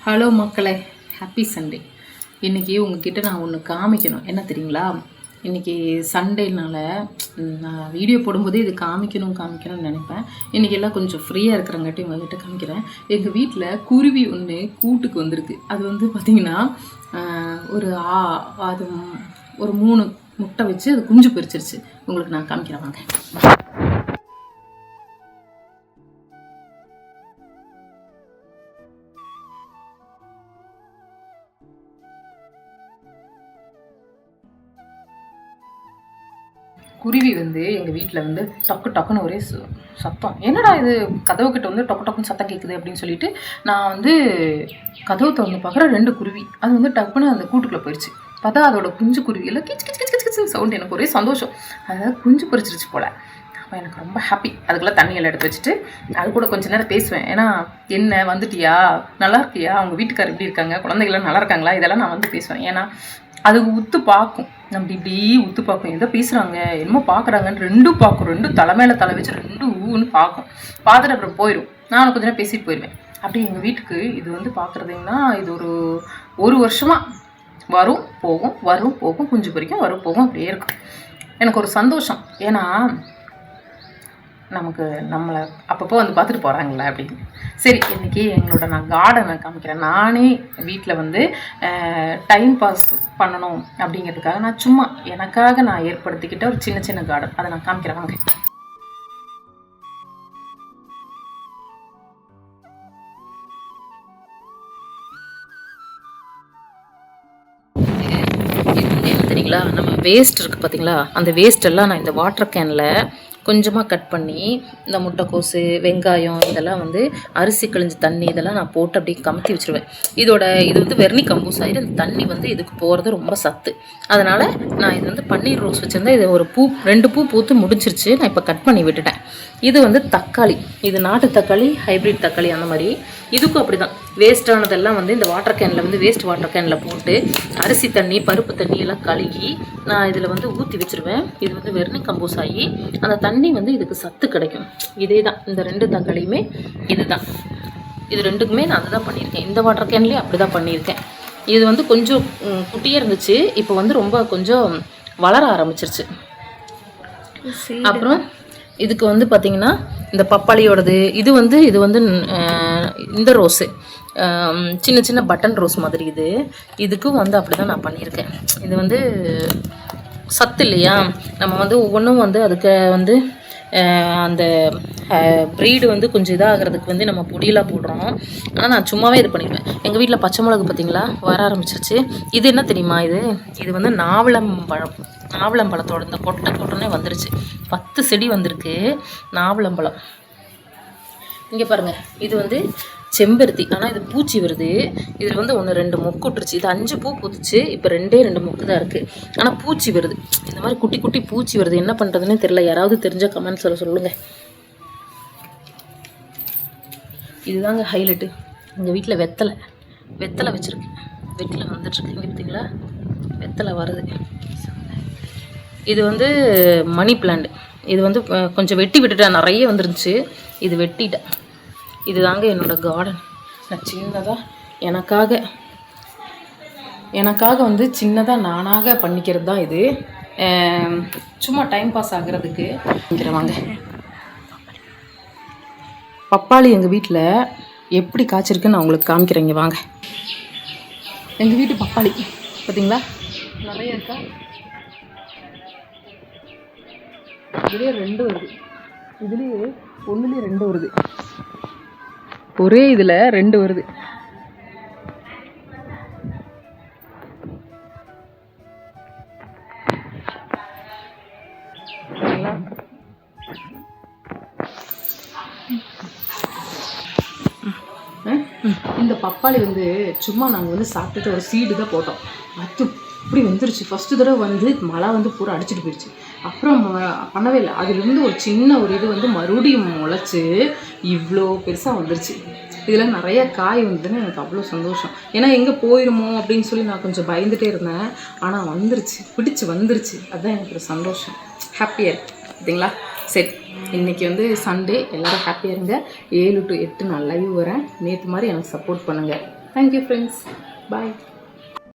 Hello மக்களே, happy Sunday. இன்றைக்கி உங்ககிட்ட நான் ஒன்று காமிக்கணும். என்ன தெரியுங்களா, இன்றைக்கி சண்டேனால நான் வீடியோ போடும்போதே இது காமிக்கணும்னு நினைப்பேன். இன்றைக்கி எல்லாம் கொஞ்சம் ஃப்ரீயாக இருக்கிறங்காட்டி உங்கள்கிட்ட காமிக்கிறேன். எங்கள் வீட்டில் குருவி ஒன்று கூட்டுக்கு வந்திருக்கு. அது வந்து பார்த்திங்கன்னா அது ஒரு 3 முட்டை வச்சு அது குஞ்சு பொரிச்சிருச்சு. உங்களுக்கு நான் காமிக்கிறேன் வாங்க. குருவி வந்து எங்கள் வீட்டில் வந்து டக்கு டக்குன்னு ஒரே சத்தம். என்னடா இது கதவு கிட்ட வந்து டக்கு டக்குன்னு சத்தம் கேட்குது அப்படின்னு சொல்லிட்டு நான் வந்து கதவு திறந்து பார்க்குறேன். 2 குருவி அது வந்து டக்குன்னு அந்த கூட்டுக்குள்ளே போயிடுச்சு. பார்த்தா அதோட குஞ்சு குருவி எல்லாம் கிச் கிச் கிச் கிச் சவுண்ட். எனக்கு ஒரே சந்தோஷம். அதாவது குஞ்சு பொரிச்சிருச்சு போல். அப்போ எனக்கு ரொம்ப ஹாப்பி. அதுக்கெல்லாம் தண்ணியெல்லாம் எடுத்து வச்சுட்டு அது கூட கொஞ்சம் நேரம் பேசுவேன். ஏன்னா என்ன வந்துட்டியா, நல்லா இருக்கியா, அவங்க வீட்டுக்காரர் எப்படி இருக்காங்க, குழந்தைகள்லாம் நல்லா இருக்காங்களா, இதெல்லாம் நான் வந்து பேசுவேன். ஏன்னா அது உத்து பார்க்கும். நம்ம இப்படி உத்து பார்க்கும், எதோ பேசுகிறாங்க என்னமோ பார்க்குறாங்கன்னு 2 பார்க்கும். 2 தலை மேலே தலை வச்சு 2 ஊன்னு பார்க்கும். பார்த்துட்டு அப்புறம் போயிடும். நான் கொஞ்ச நேரம் பேசிட்டு போயிடுவேன். அப்படி எங்கள் வீட்டுக்கு இது வந்து பார்க்குறதுங்கன்னா இது ஒரு வருஷமாக வரும் போகும் வரும் போகும், குஞ்சு பொரிக்கும் வரும் போகும், அப்படியே இருக்கும். எனக்கு ஒரு சந்தோஷம். ஏன்னா நமக்கு நம்மளை அப்பப்போ வந்து பார்த்துட்டு போகிறாங்களே அப்படின்னு. சரி, இன்றைக்கி எங்களோட நான் கார்டனை காமிக்கிறேன். நானே வீட்டில் வந்து டைம் பாஸ் பண்ணணும் அப்படிங்கிறதுக்காக நான் சும்மா எனக்காக நான் ஏற்படுத்திக்கிட்ட ஒரு சின்ன சின்ன கார்டன், அதை நான் காமிக்கிறேன் வாங்க. என்ன தெரியுங்களா, நம்ம வேஸ்ட் இருக்குது பார்த்தீங்களா, அந்த வேஸ்டெல்லாம் நான் இந்த வாட்டர் கேனில் கொஞ்சமாக கட் பண்ணி இந்த முட்டைக்கோசு, வெங்காயம் இதெல்லாம் வந்து அரிசி கழிஞ்ச தண்ணி இதெல்லாம் நான் போட்டு அப்படியே கமுத்தி வச்சுருவேன். இது வந்து வெர்னி கம்போஸ் ஆகிடும். இந்த தண்ணி வந்து இதுக்கு போகிறது ரொம்ப சத்து. அதனால் நான் இது வந்து பன்னீர் ரோஸ் வச்சுருந்தேன். இது ஒரு 2 பூ பூத்து முடிஞ்சிருச்சு. நான் இப்போ கட் பண்ணி விட்டுட்டேன். இது வந்து தக்காளி, இது நாட்டு தக்காளி, ஹைப்ரிட் தக்காளி அந்த மாதிரி. இதுக்கும் அப்படி தான் வேஸ்ட்டானதெல்லாம் வந்து இந்த வாட்டர் கேனில் வந்து வேஸ்ட் வாட்டர் கேனில் போட்டு அரிசி தண்ணி பருப்பு தண்ணி எல்லாம் கழுகி நான் இதில் வந்து ஊற்றி வச்சுருவேன். இது வந்து வெர்னி கம்போஸ் ஆகி அந்த தண்ணி வந்து இதுக்கு சத்து கிடைக்கும். இதே தான் இந்த 2 தக்காளியுமே இது தான். இது 2க்குமே நான் அதுதான் பண்ணியிருக்கேன். இந்த வாட்டர் கேன்லேயே அப்படி தான் பண்ணியிருக்கேன். இது வந்து கொஞ்சம் குட்டியாக இருந்துச்சு, இப்போ வந்து ரொம்ப கொஞ்சம் வளர ஆரம்பிச்சிருச்சு. அப்புறம் இதுக்கு வந்து பார்த்திங்கன்னா இந்த பப்பாளியோடது இது வந்து இந்த ரோஸு சின்ன சின்ன பட்டன் ரோஸ் மாதிரி. இதுக்கும் வந்து அப்படி தான் நான் பண்ணியிருக்கேன். இது வந்து சத்து இல்லையா, நம்ம வந்து ஒவ்வொன்றும் வந்து அதுக்கு வந்து அந்த ப்ரீடு வந்து கொஞ்சம் இதாகிறதுக்கு வந்து நம்ம பொடியெல்லாம் போடுறோம். ஆனால் நான் சும்மாவே இது பண்ணிடுவேன். எங்கள் வீட்டில் பச்சை மிளகு பார்த்திங்களா வர ஆரம்பிச்சிருச்சு. இது என்ன தெரியுமா, இது வந்து நாவலம்பழத்தோட இந்த கொட்டனே வந்துருச்சு. 10 செடி வந்திருக்கு நாவலம்பழம். இங்கே பாருங்கள், இது வந்து செம்பருத்தி. ஆனால் இது பூச்சி வருது. இதில் வந்து 1 2 மொக்கு விட்டுருச்சு. இது 5 பூ பூத்துச்சு, இப்போ 2 மொக்கு தான் இருக்குது. ஆனால் பூச்சி வருது. இந்த மாதிரி குட்டி குட்டி பூச்சி வருது. என்ன பண்ணுறதுன்னு தெரியல. யாராவது தெரிஞ்ச கமெண்ட்ஸில் சொல்லுங்கள். இதுதாங்க ஹைலைட்டு. எங்கள் வீட்டில் வெத்தலை வச்சுருக்கு. வெத்தலை வந்துட்டுருக்கு. இங்கே பார்த்தீங்களா, வெத்தலை வருது. இது வந்து மணி பிளான்ட். இது வந்து கொஞ்சம் வெட்டி விட்டுட்டேன், நிறைய வந்துருந்துச்சு. இது வெட்டிட்டேன். இது தாங்க என்னோடய கார்டன். நான் சின்னதாக எனக்காக வந்து சின்னதாக நானாக பண்ணிக்கிறது தான் இது. சும்மா டைம் பாஸ் ஆகிறதுக்கு வாங்க. பப்பாளி எங்கள் வீட்டில் எப்படி காய்ச்சிருக்குன்னு நான் உங்களுக்கு காமிக்கிறேங்க வாங்க. எங்கள் வீட்டு பப்பாளி பார்த்தீங்களா, நிறைய இருக்கா. இதுலேயே 2 வருது. இதுலேயே 1லேயே 2 வருது. ஒரே இதில் 2 வருது. இந்த பப்பாளி வந்து சும்மா நாங்கள் வந்து சாப்பிட்டுட்டு ஒரு சீடு தான் போட்டோம். அது இப்படி வந்துருச்சு. ஃபஸ்ட்டு தடவை வந்து மழை வந்து பூரா அடிச்சுட்டு போயிடுச்சு. அப்புறம் பண்ணவே இல்லை. அதுலேருந்து ஒரு சின்ன இது வந்து மறுபடியும் முளைச்சி இவ்வளோ பெருசாக வந்துருச்சு. இதில் நிறையா காய் வந்ததுன்னு எனக்கு அவ்வளோ சந்தோஷம். ஏன்னா எங்கே போயிடுமோ அப்படின்னு சொல்லி நான் கொஞ்சம் பயந்துகிட்டே இருந்தேன். ஆனால் வந்துருச்சு. அதுதான் எனக்கு ஒரு சந்தோஷம். ஹாப்பியாக இருக்குது பார்த்தீங்களா. சரி, இன்றைக்கி வந்து சண்டே, எல்லோரும் ஹாப்பியாக இருங்க. 7 to 8 நான் லைவ் வரேன். நேற்று மாதிரி எனக்கு சப்போர்ட் பண்ணுங்கள். Thank you friends. பாய்.